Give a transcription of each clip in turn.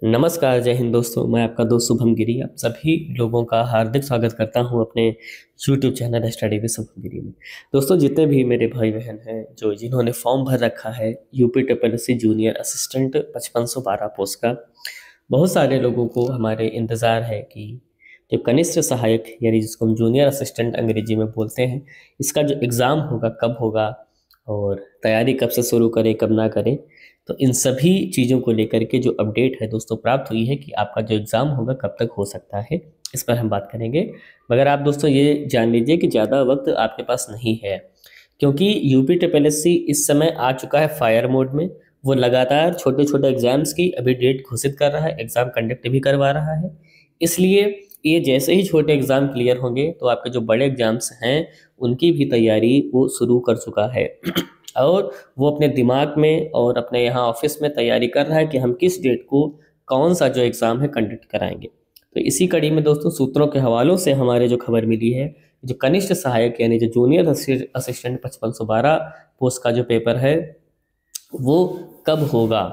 नमस्कार, जय हिंद दोस्तों। मैं आपका दोस्त शुभम गिरी आप सभी लोगों का हार्दिक स्वागत करता हूं अपने YouTube channel study with Shubham Giri में। दोस्तों, जितने भी मेरे भाई बहन हैं जो जिन्होंने फॉर्म भर रखा है UP triple S C junior assistant 5512 post का, बहुत सारे लोगों को हमारे इंतज़ार है कि जो कनिष्ठ सहायक यानी जिसको हम जूनियर असिस्टेंट अंग्रेजी में बोलते हैं, इसका जो एग्ज़ाम होगा कब होगा और तैयारी कब से शुरू करें कब ना करें। तो इन सभी चीज़ों को लेकर के जो अपडेट है दोस्तों प्राप्त हुई है कि आपका जो एग्ज़ाम होगा कब तक हो सकता है, इस पर हम बात करेंगे। मगर आप दोस्तों ये जान लीजिए कि ज़्यादा वक्त आपके पास नहीं है, क्योंकि यूपी ट्रिपल एस सी इस समय आ चुका है फायर मोड में। वो लगातार छोटे छोटे एग्ज़ाम्स की अभी डेट घोषित कर रहा है, एग्ज़ाम कंडक्ट भी करवा रहा है। इसलिए ये जैसे ही छोटे एग्ज़ाम क्लियर होंगे तो आपके जो बड़े एग्ज़ाम्स हैं उनकी भी तैयारी वो शुरू कर चुका है और वो अपने दिमाग में और अपने यहाँ ऑफिस में तैयारी कर रहा है कि हम किस डेट को कौन सा जो एग्ज़ाम है कंडक्ट कराएंगे। तो इसी कड़ी में दोस्तों सूत्रों के हवालों से हमारे जो खबर मिली है, जो कनिष्ठ सहायक यानी जो जूनियर असिस्टेंट 5512 पोस्ट का जो पेपर है वो कब होगा,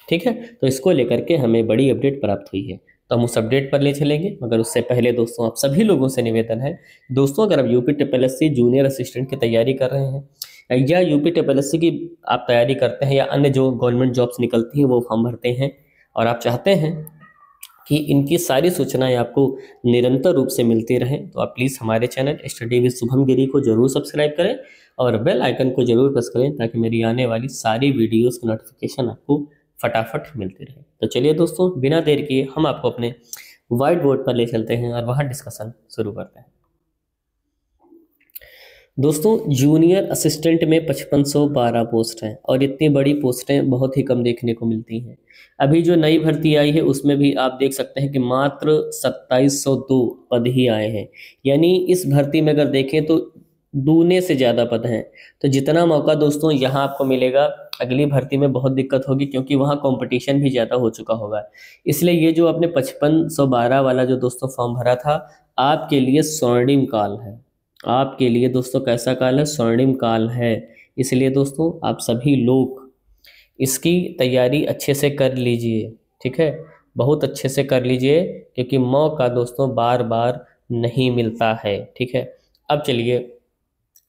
ठीक है। तो इसको लेकर के हमें बड़ी अपडेट प्राप्त हुई है, तो हम उस अपडेट पर ले चलेंगे। मगर उससे पहले दोस्तों आप सभी लोगों से निवेदन है, दोस्तों अगर आप UP triple S C junior assistant की तैयारी कर रहे हैं या यूपी ट्रिपल एस सी की आप तैयारी करते हैं या अन्य जो गवर्नमेंट जॉब्स निकलती हैं वो फॉर्म भरते हैं और आप चाहते हैं कि इनकी सारी सूचनाएं आपको निरंतर रूप से मिलती रहें, तो आप प्लीज़ हमारे चैनल स्टडी विद शुभम गिरी को जरूर सब्सक्राइब करें और बेल आइकन को जरूर प्रेस करें ताकि मेरी आने वाली सारी वीडियोस की नोटिफिकेशन आपको फटाफट मिलती रहे। तो चलिए दोस्तों, बिना देर किए हम आपको अपने व्हाइट बोर्ड पर ले चलते हैं और वहाँ डिस्कशन शुरू करते हैं। दोस्तों, जूनियर असिस्टेंट में 5512 पोस्ट हैं और इतनी बड़ी पोस्टें बहुत ही कम देखने को मिलती हैं। अभी जो नई भर्ती आई है उसमें भी आप देख सकते हैं कि मात्र 2702 पद ही आए हैं। यानी इस भर्ती में अगर देखें तो दूने से ज़्यादा पद हैं। तो जितना मौका दोस्तों यहाँ आपको मिलेगा, अगली भर्ती में बहुत दिक्कत होगी क्योंकि वहाँ कंपटीशन भी ज़्यादा हो चुका होगा। इसलिए ये जो आपने 5512 वाला जो दोस्तों फॉर्म भरा था, आपके लिए स्वर्णिम काल है। आपके लिए दोस्तों कैसा काल है? स्वर्णिम काल है। इसलिए दोस्तों आप सभी लोग इसकी तैयारी अच्छे से कर लीजिए, ठीक है, बहुत अच्छे से कर लीजिए क्योंकि मौका दोस्तों बार बार नहीं मिलता है, ठीक है। अब चलिए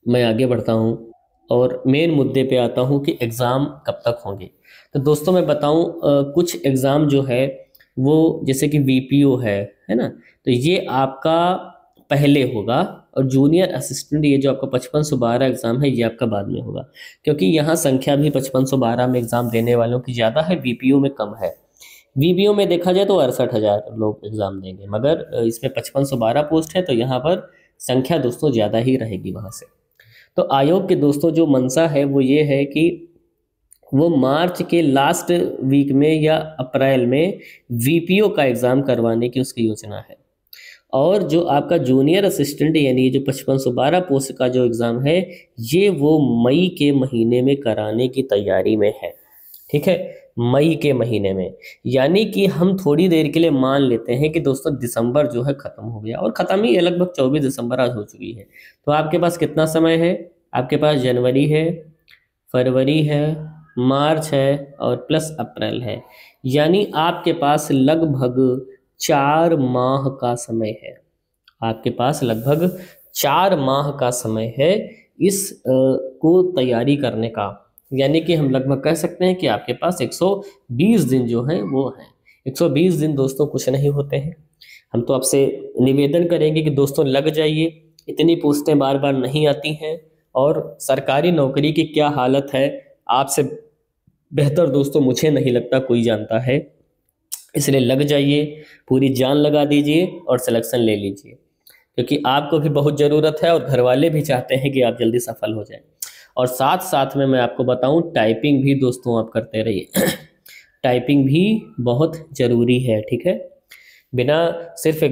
मैं आगे बढ़ता हूँ और मेन मुद्दे पे आता हूँ कि एग्ज़ाम कब तक होंगे। तो दोस्तों मैं बताऊँ कुछ एग्ज़ाम जो है वो जैसे कि वीपीओ है ना, तो ये आपका पहले होगा और जूनियर असिस्टेंट ये जो आपका 5512 एग्ज़ाम है ये आपका बाद में होगा, क्योंकि यहाँ संख्या भी 5512 में एग्ज़ाम देने वालों की ज़्यादा है, वीपीओ में कम है। वीपीओ में देखा जाए तो 68,000 लोग एग्ज़ाम देंगे, मगर इसमें 5512 पोस्ट है तो यहाँ पर संख्या दोस्तों ज़्यादा ही रहेगी वहाँ से। तो आयोग के दोस्तों जो मंशा है वो ये है कि वो मार्च के लास्ट वीक में या अप्रैल में वीपीओ का एग्ज़ाम करवाने की उसकी योजना है। और जो आपका जूनियर असिस्टेंट यानी जो 5512 पोस्ट का जो एग्ज़ाम है ये वो मई के महीने में कराने की तैयारी में है, ठीक है, मई के महीने में। यानी कि हम थोड़ी देर के लिए मान लेते हैं कि दोस्तों दिसंबर जो है ख़त्म हो गया और ख़त्म ही है, लगभग 24 दिसंबर आज हो चुकी है। तो आपके पास कितना समय है? आपके पास जनवरी है, फरवरी है, मार्च है और प्लस अप्रैल है। यानी आपके पास लगभग 4 माह का समय है। आपके पास लगभग 4 माह का समय है इस को तैयारी करने का। यानी कि हम लगभग कह सकते हैं कि आपके पास 120 दिन जो हैं वो हैं। 120 दिन दोस्तों कुछ नहीं होते हैं। हम तो आपसे निवेदन करेंगे कि दोस्तों लग जाइए, इतनी पोस्टें बार बार नहीं आती हैं और सरकारी नौकरी की क्या हालत है आपसे बेहतर दोस्तों मुझे नहीं लगता कोई जानता है। इसलिए लग जाइए, पूरी जान लगा दीजिए और सिलेक्शन ले लीजिए, क्योंकि आपको भी बहुत ज़रूरत है और घर वाले भी चाहते हैं कि आप जल्दी सफल हो जाएं। और साथ साथ में मैं आपको बताऊं, टाइपिंग भी दोस्तों आप करते रहिए टाइपिंग भी बहुत ज़रूरी है, ठीक है। बिना सिर्फ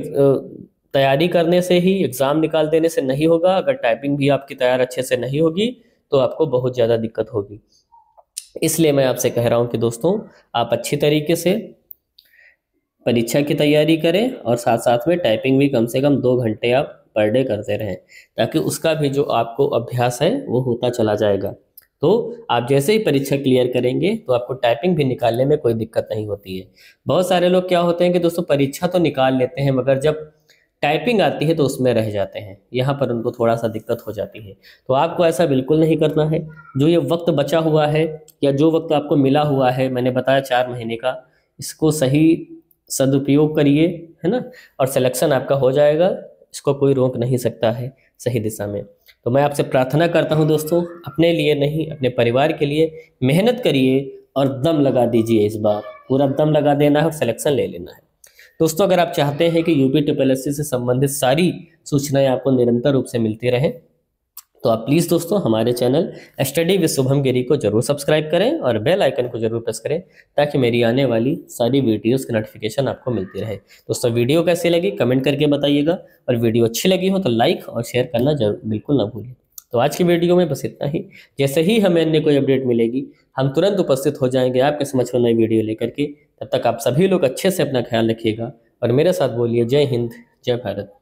तैयारी करने से ही एग्ज़ाम निकाल देने से नहीं होगा। अगर टाइपिंग भी आपकी तैयार अच्छे से नहीं होगी तो आपको बहुत ज़्यादा दिक्कत होगी। इसलिए मैं आपसे कह रहा हूँ कि दोस्तों आप अच्छी तरीके से परीक्षा की तैयारी करें और साथ साथ में टाइपिंग भी कम से कम 2 घंटे आप पर डे करते रहें, ताकि उसका भी जो आपको अभ्यास है वो होता चला जाएगा। तो आप जैसे ही परीक्षा क्लियर करेंगे तो आपको टाइपिंग भी निकालने में कोई दिक्कत नहीं होती है। बहुत सारे लोग क्या होते हैं कि दोस्तों परीक्षा तो निकाल लेते हैं मगर जब टाइपिंग आती है तो उसमें रह जाते हैं, यहाँ पर उनको थोड़ा सा दिक्कत हो जाती है। तो आपको ऐसा बिल्कुल नहीं करना है। जो ये वक्त बचा हुआ है या जो वक्त आपको मिला हुआ है, मैंने बताया 4 महीने का, इसको सही सदुपयोग करिए, है ना, और सिलेक्शन आपका हो जाएगा। इसको कोई रोक नहीं सकता है सही दिशा में। तो मैं आपसे प्रार्थना करता हूं दोस्तों, अपने लिए नहीं अपने परिवार के लिए मेहनत करिए और दम लगा दीजिए। इस बार पूरा दम लगा देना है और सिलेक्शन ले लेना है। दोस्तों अगर आप चाहते हैं कि यूपी ट्रिपल से संबंधित सारी सूचनाएं आपको निरंतर रूप से मिलती रहें तो आप प्लीज़ दोस्तों हमारे चैनल स्टडी विद शुभम गिरी को जरूर सब्सक्राइब करें और बेल आइकन को जरूर प्रेस करें ताकि मेरी आने वाली सारी वीडियोस की नोटिफिकेशन आपको मिलती रहे। दोस्तों वीडियो कैसी लगी कमेंट करके बताइएगा, और वीडियो अच्छी लगी हो तो लाइक और शेयर करना जरूर बिल्कुल ना भूलिए। तो आज की वीडियो में बस इतना ही। जैसे ही हमें अन्य कोई अपडेट मिलेगी हम तुरंत उपस्थित हो जाएंगे आपके समक्ष नई वीडियो लेकर के। तब तक आप सभी लोग अच्छे से अपना ख्याल रखिएगा और मेरे साथ बोलिए जय हिंद जय भारत।